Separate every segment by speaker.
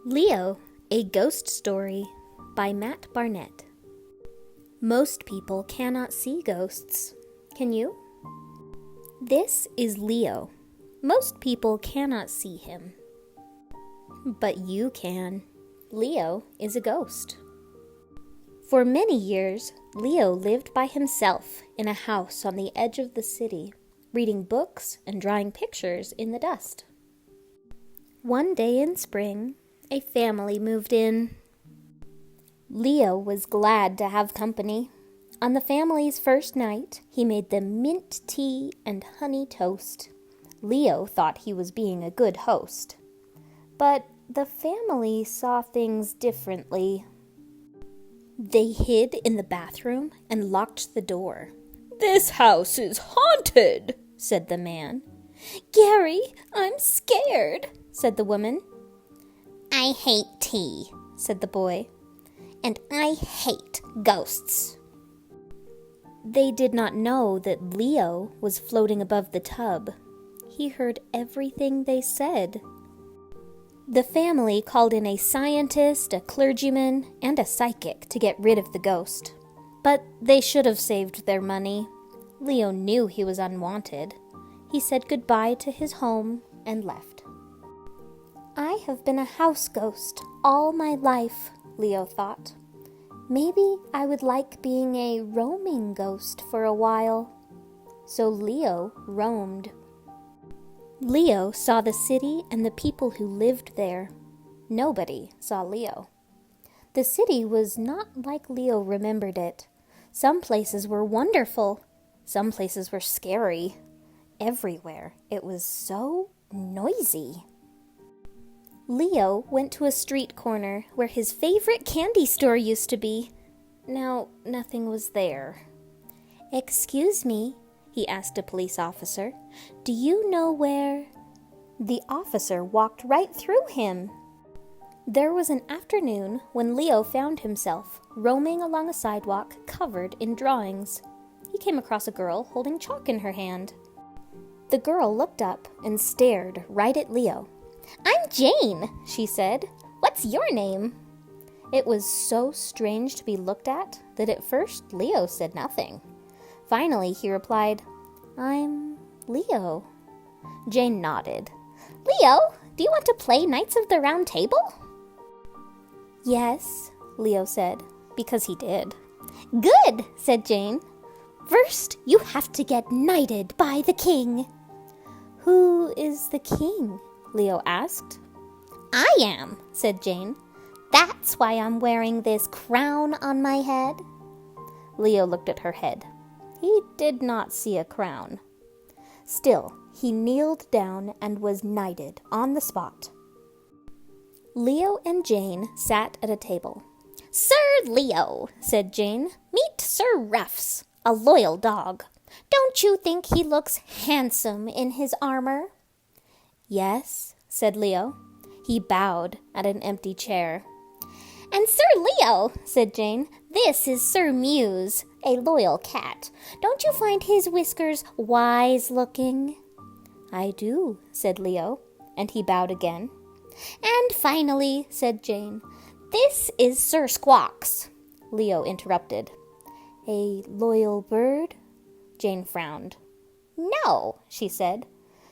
Speaker 1: Leo, a Ghost Story by Mac Barnett. Most people cannot see ghosts. Can you? This is Leo. Most people cannot see him. But you can. Leo is a ghost. For many years, Leo lived by himself in a house on the edge of the city, reading books and drawing pictures in the dust. One day in spring, a family moved in. Leo was glad to have company. On the family's first night, he made them mint tea and honey toast. Leo thought he was being a good host. But the family saw things differently. They hid in the bathroom and locked the door.
Speaker 2: "This house is haunted," said the man.
Speaker 1: "Gary, I'm scared," said the woman.
Speaker 3: "I hate tea," said the boy. "And I hate ghosts."
Speaker 1: They did not know that Leo was floating above the tub. He heard everything they said. The family called in a scientist, a clergyman, and a psychic to get rid of the ghost. But they should have saved their money. Leo knew he was unwanted. He said goodbye to his home and left. I have been a house ghost all my life, Leo thought. Maybe I would like being a roaming ghost for a while. So Leo roamed. Leo saw the city and the people who lived there. Nobody saw Leo. The city was not like Leo remembered it. Some places were wonderful. Some places were scary. Everywhere it was so noisy. Leo went to a street corner where his favorite candy store used to be. Now, nothing was there. "Excuse me," he asked a police officer. "Do you know where?" The officer walked right through him. There was an afternoon when Leo found himself roaming along a sidewalk covered in drawings. He came across a girl holding chalk in her hand. The girl looked up and stared right at Leo.
Speaker 3: "I'm Jane," she said. "What's your name?"
Speaker 1: It was so strange to be looked at that at first Leo said nothing. Finally, he replied, "I'm Leo." Jane nodded.
Speaker 3: "Leo, do you want to play Knights of the Round Table?"
Speaker 1: "Yes," Leo said, because he did.
Speaker 3: "Good," said Jane. "First, you have to get knighted by the king."
Speaker 1: "Who is the king?" Leo asked.
Speaker 3: "I am," said Jane. "That's why I'm wearing this crown on my head."
Speaker 1: Leo looked at her head. He did not see a crown. Still, he kneeled down and was knighted on the spot. Leo and Jane sat at a table.
Speaker 3: "Sir Leo," said Jane, "meet Sir Ruffs, a loyal dog. Don't you think he looks handsome in his armor?"
Speaker 1: "Yes," said Leo. He bowed at an empty chair.
Speaker 3: "And Sir Leo," said Jane, "this is Sir Muse, a loyal cat. Don't you find his whiskers wise-looking?"
Speaker 1: "I do," said Leo, and he bowed again.
Speaker 3: "And finally," said Jane, "this is Sir Squawks."
Speaker 1: Leo interrupted. "A loyal bird?" Jane frowned.
Speaker 3: "No," she said.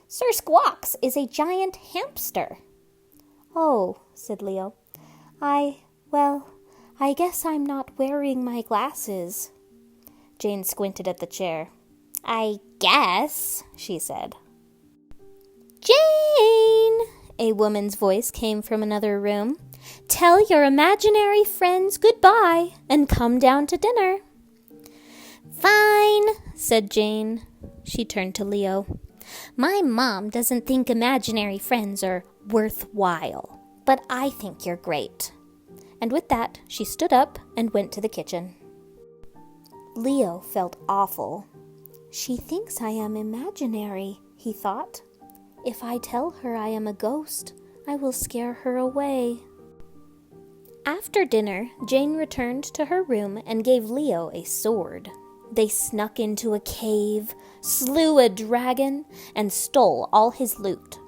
Speaker 3: "Sir Squawks is a giant hamster."
Speaker 1: "Oh," said Leo. I guess I'm not wearing my glasses." Jane squinted at the chair.
Speaker 3: "I guess," she said.
Speaker 1: "Jane!" A woman's voice came from another room. "Tell your imaginary friends goodbye and come down to dinner."
Speaker 3: "Fine,"
Speaker 1: said Jane. She turned to Leo.
Speaker 3: "My mom doesn't think imaginary friends are worthwhile, but I think you're great."
Speaker 1: And with that, she stood up and went to the kitchen. Leo felt awful. "She thinks I am imaginary," he thought. "If I tell her I am a ghost, I will scare her away." After dinner, Jane returned to her room and gave Leo a sword. They snuck into a cave, slew a dragon, and stole all his loot.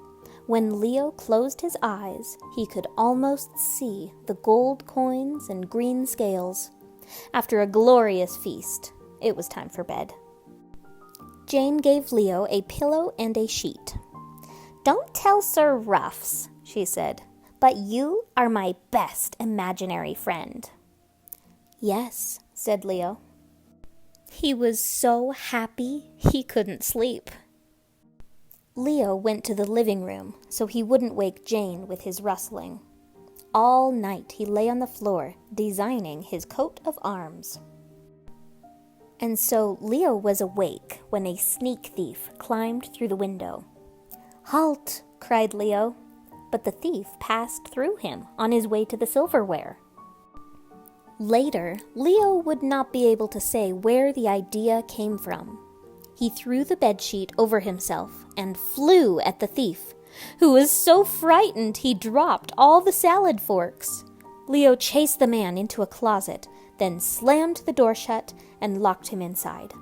Speaker 1: When Leo closed his eyes, he could almost see the gold coins and green scales. After a glorious feast, it was time for bed. Jane gave Leo a pillow and a sheet.
Speaker 3: "Don't tell Sir Ruffs," she said, "but you are my best imaginary friend."
Speaker 1: "Yes," said Leo. He was so happy he couldn't sleep. Leo went to the living room so he wouldn't wake Jane with his rustling. All night he lay on the floor designing his coat of arms. And so Leo was awake when a sneak thief climbed through the window. "Halt!" cried Leo, but the thief passed through him on his way to the silverware. Later, Leo would not be able to say where the idea came from. He threw the bedsheet over himself and flew at the thief, who was so frightened he dropped all the salad forks. Leo chased the man into a closet, then slammed the door shut and locked him inside.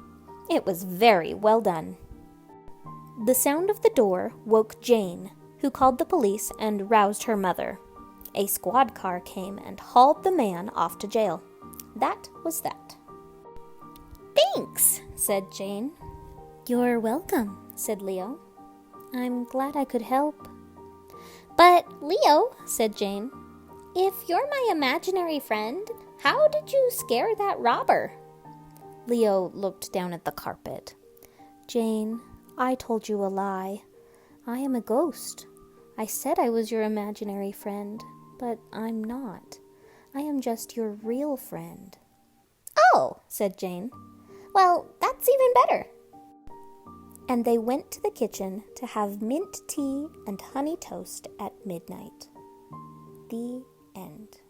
Speaker 1: It was very well done. The sound of the door woke Jane, who called the police and roused her mother. A squad car came and hauled the man off to jail. That was that.
Speaker 3: "Thanks,"
Speaker 1: said Jane. "You're welcome," said Leo. "I'm glad I could help."
Speaker 3: "But, Leo," said Jane, "if you're my imaginary friend, how did you scare that robber?"
Speaker 1: Leo looked down at the carpet. "Jane, I told you a lie. I am a ghost. I said I was your imaginary friend, but I'm not. I am just your real friend."
Speaker 3: "Oh," said Jane. "Well, that's even better."
Speaker 1: And they went to the kitchen to have mint tea and honey toast at midnight. The end.